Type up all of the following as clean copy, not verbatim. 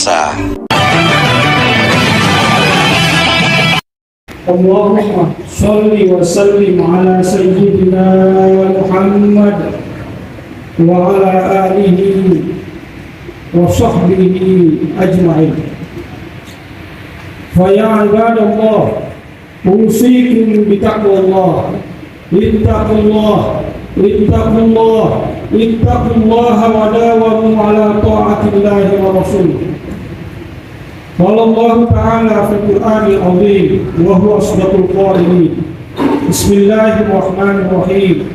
puasa. Allahumma sholli wa sallim ala sayyidina Muhammad wa ala alihi wa sahbihi ajma'in. Fa ya ibadallah, usikum bi taqwallah, ittaqullah, ittaqullaha wa dawamu ala ta'atillahi wa rasulih. Qala Allah Ta'ala fil Qur'anil 'azim wa huwa asdaqul qa'ilin. Bismillahirrahmanirrahim.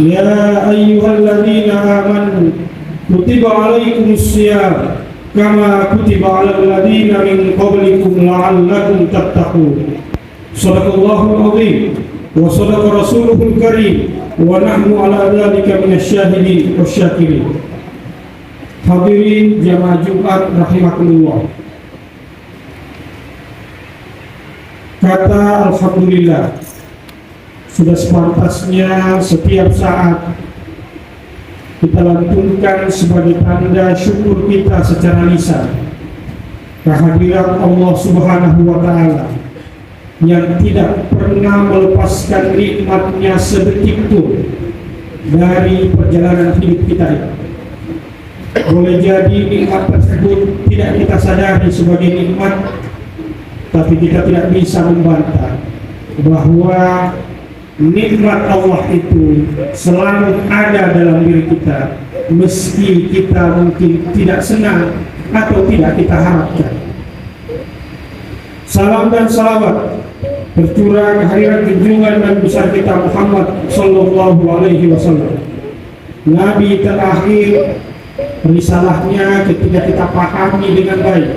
Ya ayyuhalladzina amanu kutiba 'alaikumus shiyam kama kutiba 'alal ladzina min qablikum la'allakum tattaqun. Shadaqallahul 'azim wa shadaqa rasuluhul karim wa nahnu 'ala dzalika minasyahidin wasyakirin. Hadirin jamaah Jumat rahimakumullah. Kata alhamdulillah sudah sepantasnya setiap saat kita lantunkan sebagai tanda syukur kita secara lisan kehadiran Allah Subhanahu wa Ta'ala yang tidak pernah melepaskan nikmatnya sedetik pun dari perjalanan hidup kita ini. Boleh jadi nikmat tersebut tidak kita sadari sebagai nikmat, tapi kita tidak bisa membantah bahwa nikmat Allah itu selalu ada dalam diri kita, meski kita mungkin tidak senang atau tidak kita harapkan. Salam dan salawat tercurah kehadirat junjungan Nabi besar kita Muhammad Sallallahu Alaihi Wasallam, Nabi terakhir. Risalahnya ketika kita pahami dengan baik,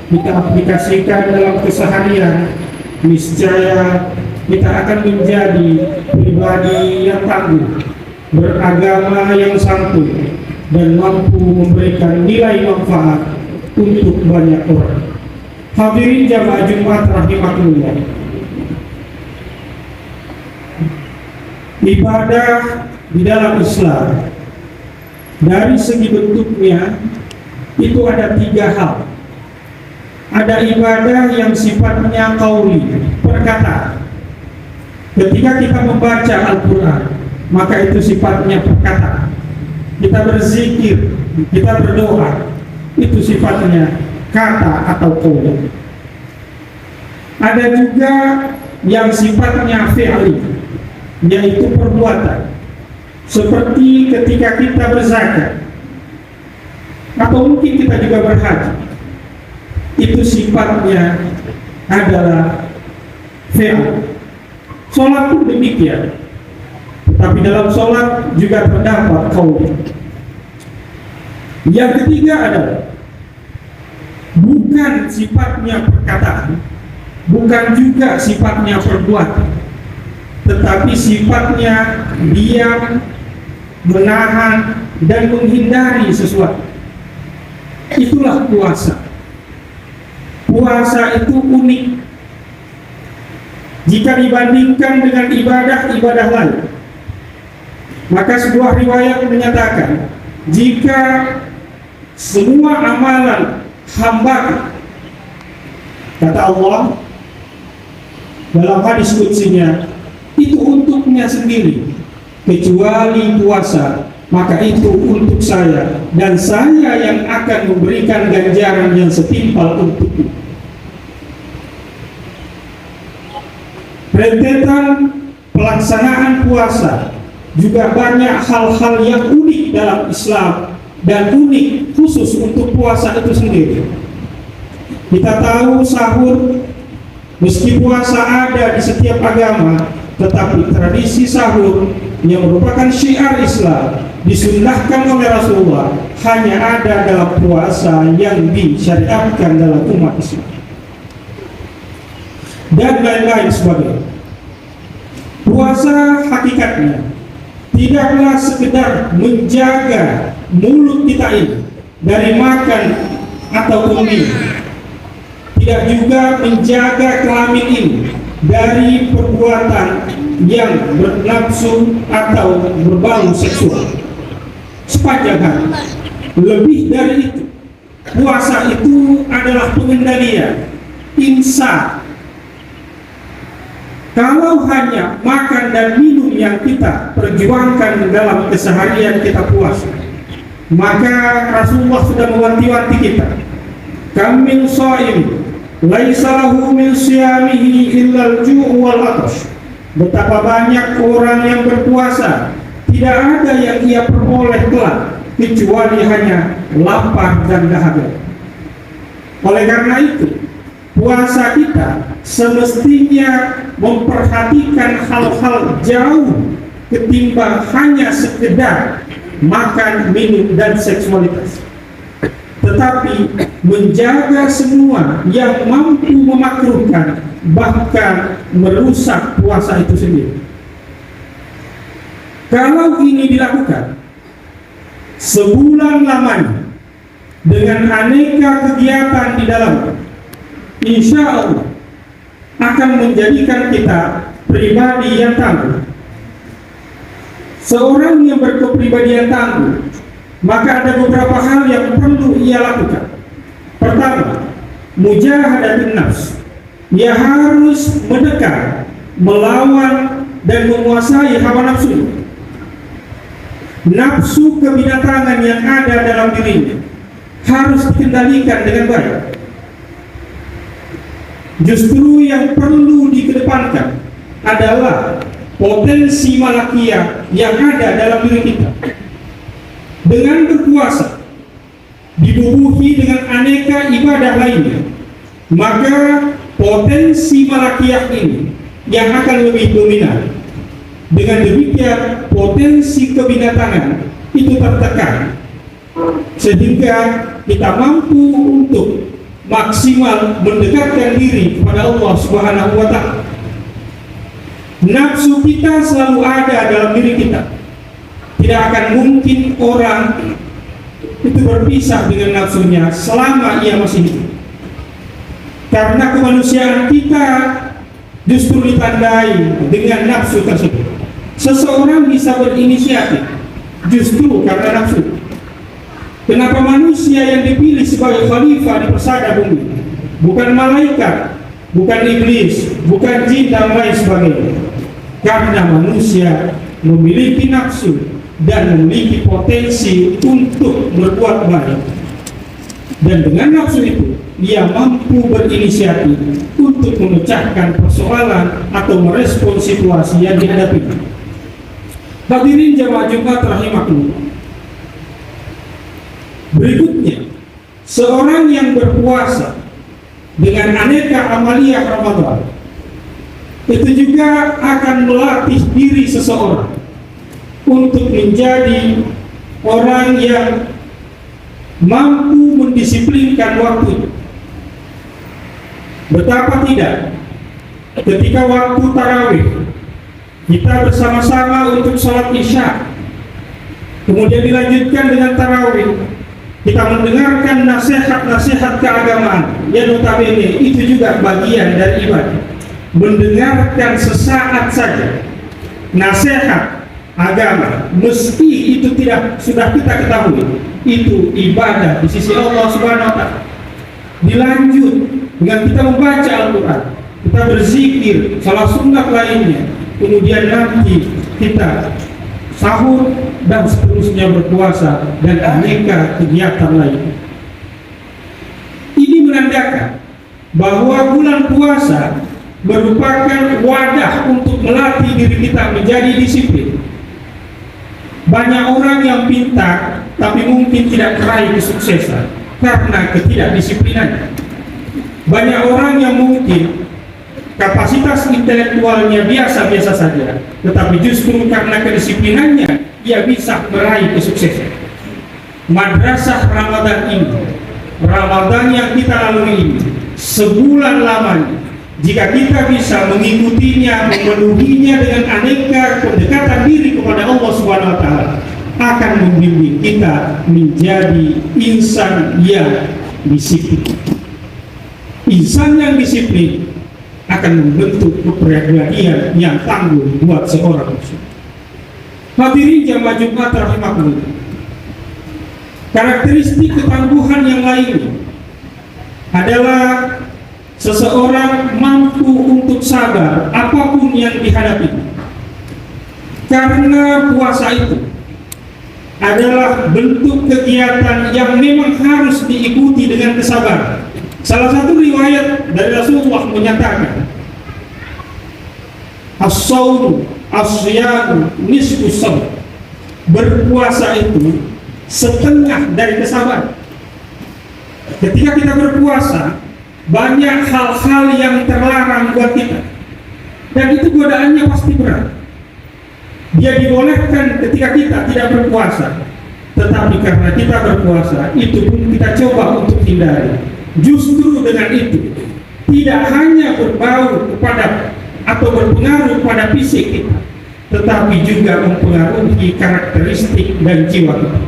kita aplikasikan dalam keseharian, niscaya kita akan menjadi pribadi yang tangguh, beragama yang santun, dan mampu memberikan nilai manfaat untuk banyak orang. Hadirin jamaah Jumat rahimakumullah. Ibadah di dalam Islam dari segi bentuknya itu ada 3 hal. Ada ibadah yang sifatnya qauli, perkataan. Ketika kita membaca Al-Quran, maka itu sifatnya perkataan. Kita berzikir, kita berdoa, itu sifatnya kata atau qauli. Ada juga yang sifatnya fi'li, yaitu perbuatan. Seperti ketika kita berzakat, atau mungkin kita juga berhaji, itu sifatnya adalah fi'il. Sholat pun demikian, tapi dalam sholat juga terdapat qaul. Yang ketiga adalah bukan sifatnya perkataan, bukan juga sifatnya perbuatan, tetapi sifatnya diam, menahan, dan menghindari sesuatu. Itulah puasa. Puasa itu unik jika dibandingkan dengan ibadah-ibadah lain. Maka sebuah riwayat menyatakan, jika semua amalan hamba, kata Allah dalam hadis qudsinya, itu untuknya sendiri, kecuali puasa, maka itu untuk saya, dan saya yang akan memberikan ganjaran yang setimpal untukmu. Rentetan pelaksanaan puasa juga banyak hal-hal yang unik dalam Islam, dan unik khusus untuk puasa itu sendiri. Kita tahu sahur, meski puasa ada di setiap agama, tetapi tradisi sahur yang merupakan syiar Islam disunnahkan oleh Rasulullah hanya ada dalam puasa yang disyariatkan dalam umat Islam, dan lain-lain sebagainya. Puasa hakikatnya tidaklah sekedar menjaga mulut kita ini dari makan atau minum, tidak juga menjaga kelamin ini dari perbuatan yang bernafsu atau berbau seksual sepanjang hari. Lebih dari itu, puasa itu adalah pengendalian, insa. Kalau hanya makan dan minum yang kita perjuangkan dalam keseharian kita puasa, maka Rasulullah sudah mewanti-wanti kita, kam min shaim laisa lahu min siyamihi illa al-ju' wal 'atash. Betapa banyak orang yang berpuasa, tidak ada yang ia peroleh kelak kecuali hanya lapar dan dahaga. Oleh karena itu, puasa kita semestinya memperhatikan hal-hal jauh ketimbang hanya sekedar makan, minum, dan seksualitas, tetapi menjaga semua yang mampu memakruhkan, bahkan merusak puasa itu sendiri. Kalau ini dilakukan sebulan lamanya dengan aneka kegiatan di dalamnya, insya Allah akan menjadikan kita pribadi yang tangguh. Seorang yang berkepribadian tangguh, maka ada beberapa hal yang perlu ia lakukan. Pertama, mujahadatun nafs. Ia harus mendekat, melawan, dan menguasai hawa nafsu. Nafsu kebinatangan yang ada dalam dirinya harus dikendalikan dengan baik. Justru yang perlu dikedepankan adalah potensi malakiyah yang ada dalam diri kita. Dengan berpuasa, dibubuhi dengan aneka ibadah lainnya, maka potensi malakiyah ini yang akan lebih dominan. Dengan demikian, potensi kebinatangan itu tertekan, sehingga kita mampu untuk maksimal mendekatkan diri kepada Allah Subhanahu wa Ta'ala. Nafsu kita selalu ada dalam diri kita. Tidak akan mungkin orang itu berpisah dengan nafsunya selama ia masih hidup. Karena kemanusiaan kita justru ditandai dengan nafsu tersebut. Seseorang bisa berinisiatif justru karena nafsu. Kenapa manusia yang dipilih sebagai khalifah di persada bumi? Bukan malaikat, bukan iblis, bukan jin dan lain sebagainya. Karena manusia memiliki nafsu dan memiliki potensi untuk berbuat baik. Dan dengan nafsu itu, ia mampu berinisiatif untuk memecahkan persoalan atau merespon situasi yang dihadapi. Hadirin jamaah Jumat rahimakumullah. Berikutnya, seorang yang berpuasa dengan aneka amaliyah Ramadan itu juga akan melatih diri seseorang untuk menjadi orang yang mampu mendisiplinkan waktu. Betapa tidak, ketika waktu tarawih kita bersama-sama untuk sholat isya, kemudian dilanjutkan dengan tarawih, kita mendengarkan nasihat-nasihat keagamaan yang notabene itu juga bagian dari ibadah. Mendengarkan sesaat saja nasihat agama, meski itu sudah kita ketahui, itu ibadah di sisi Allah Subhanahu wa Ta'ala. Dilanjut dengan kita membaca Al-Quran, kita berzikir, salat sunat lainnya, kemudian nanti kita sahur dan seterusnya berpuasa dan aneka kegiatan lainnya. Ini menandakan bahwa bulan puasa merupakan wadah untuk melatih diri kita menjadi disiplin. Banyak orang yang pintar tapi mungkin tidak meraih kesuksesan karena ketidakdisiplinannya. Banyak orang yang mungkin kapasitas intelektualnya biasa-biasa saja, tetapi justru karena kedisiplinannya ia bisa meraih kesuksesan. Madrasah Ramadan ini, Ramadan yang kita lalui ini, sebulan lamanya, jika kita bisa mengikutinya, memenuhinya dengan aneka pendekatan diri kepada Allah Subhanahu wa Ta'ala, akan membimbing kita menjadi insan yang disiplin. Insan yang disiplin akan membentuk kepribadian yang tangguh buat seorang muslim. Hadirin jamaah Jumat rahimakumullah. Karakteristik ketangguhan yang lainnya adalah seseorang mampu untuk sabar apapun yang dihadapi. Karena puasa itu adalah bentuk kegiatan yang memang harus diikuti dengan kesabaran. Salah satu riwayat dari Rasulullah menyatakan, as-shaum as-siyam nisfu sabr. Berpuasa itu setengah dari kesabaran. Ketika kita berpuasa, banyak hal-hal yang terlarang buat kita, dan itu godaannya pasti berat. Dia dibolehkan ketika kita tidak berpuasa, tetapi karena kita berpuasa, itu pun kita coba untuk hindari. Justru dengan itu tidak hanya berbau kepada atau berpengaruh pada fisik kita, tetapi juga mempengaruhi karakteristik dan jiwa kita.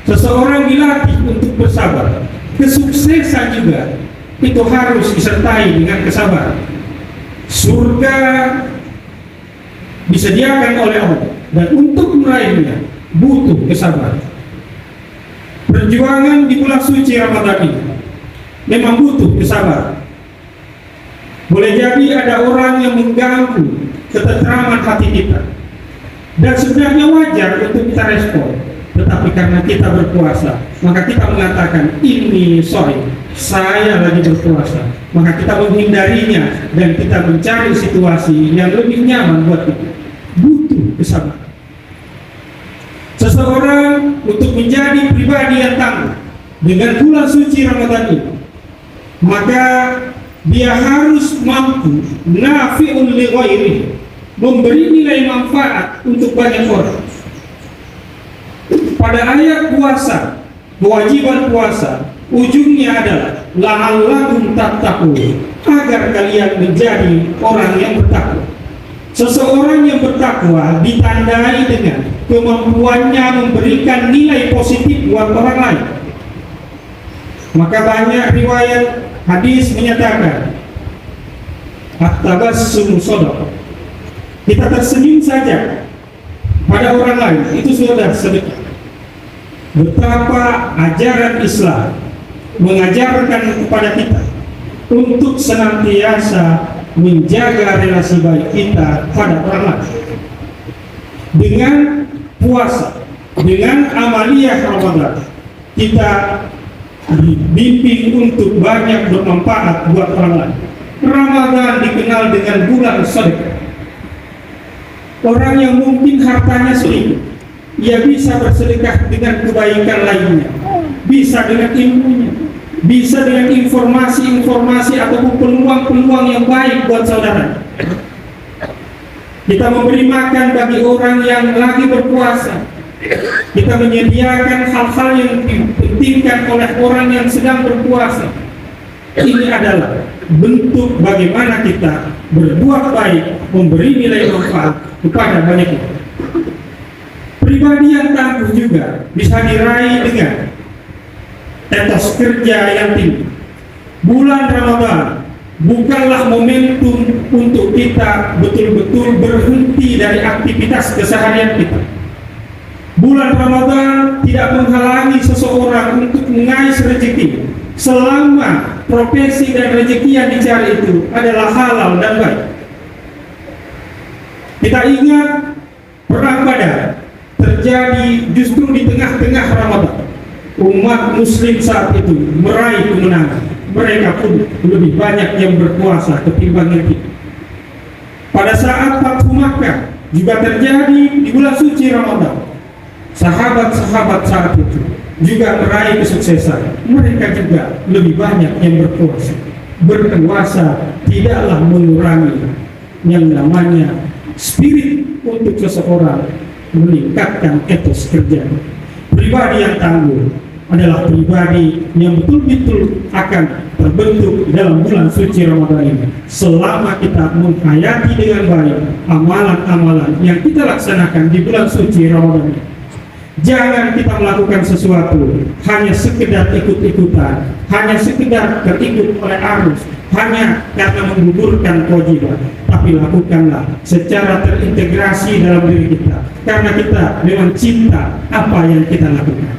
Seseorang dilatih untuk bersabar. Kesuksesan juga itu harus disertai dengan kesabaran. Surga disediakan oleh Allah, dan untuk meraihnya butuh kesabaran. Perjuangan di bulan suci Ramadan ini memang butuh kesabaran. Boleh jadi ada orang yang mengganggu ketentraman hati kita, dan sebenarnya wajar untuk kita respon. Tetapi karena kita berpuasa, maka kita mengatakan, ini saya lagi berpuasa. Maka kita menghindarinya dan kita mencari situasi yang lebih nyaman buat kita. Butuh kesabaran. Seseorang untuk menjadi pribadi yang tangguh dengan bulan suci Ramadan ini, maka dia harus mampu nafi'un li ghairihi, memberi nilai manfaat untuk banyak orang. Pada ayat puasa, kewajiban puasa, ujungnya adalah la'allakum tattaqun, agar kalian menjadi orang yang bertakwa. Seseorang yang bertakwa ditandai dengan kemampuannya memberikan nilai positif buat orang lain. Maka banyak riwayat hadis menyatakan, at-tabassum shadaqah. Kita tersenyum saja pada orang lain, itu sudah sedekah. Betapa ajaran Islam mengajarkan kepada kita untuk senantiasa menjaga relasi baik kita pada orang lain. Dengan puasa, dengan amaliyah Ramadan, kita dibimbing untuk banyak bermanfaat buat orang lain. Ramadan dikenal dengan bulan sedekah. Orang yang mungkin hartanya sedikit, ia bisa bersedekah dengan kebaikan lainnya, bisa dengan ilmunya, bisa dengan informasi-informasi ataupun peluang-peluang yang baik buat saudara. Kita memberi makan bagi orang yang lagi berpuasa. Kita menyediakan hal-hal yang dipentingkan oleh orang yang sedang berpuasa. Ini adalah bentuk bagaimana kita berbuat baik, memberi nilai manfaat kepada banyak orang. Pribadi yang tangguh juga bisa diraih dengan etos kerja yang tinggi. Bulan Ramadan bukanlah momentum untuk kita betul-betul berhenti dari aktivitas keseharian kita. Bulan Ramadan tidak menghalangi seseorang untuk mengais rezeki, selama profesi dan rezeki yang dicari itu adalah halal dan baik. Kita ingat perang Badar terjadi justru di tengah-tengah Ramadan. Umat muslim saat itu meraih kemenangan. Mereka pun lebih banyak yang berpuasa ketimbang yang kita. Pada saat Fathu Makkah juga terjadi di bulan suci Ramadan. Sahabat-sahabat saat itu juga meraih kesuksesan. Mereka juga lebih banyak yang berpuasa. Berpuasa tidaklah mengurangi yang namanya spirit untuk seseorang meningkatkan etos kerja. Pribadi yang tangguh adalah pribadi yang betul-betul akan terbentuk dalam bulan suci Ramadan ini, selama kita menghayati dengan baik amalan-amalan yang kita laksanakan di bulan suci Ramadan ini. Jangan kita melakukan sesuatu hanya sekedar ikut-ikutan, hanya sekedar terikut oleh arus, hanya karena menggugurkan kewajiban. Tapi lakukanlah secara terintegrasi dalam diri kita, karena kita memang cinta apa yang kita lakukan.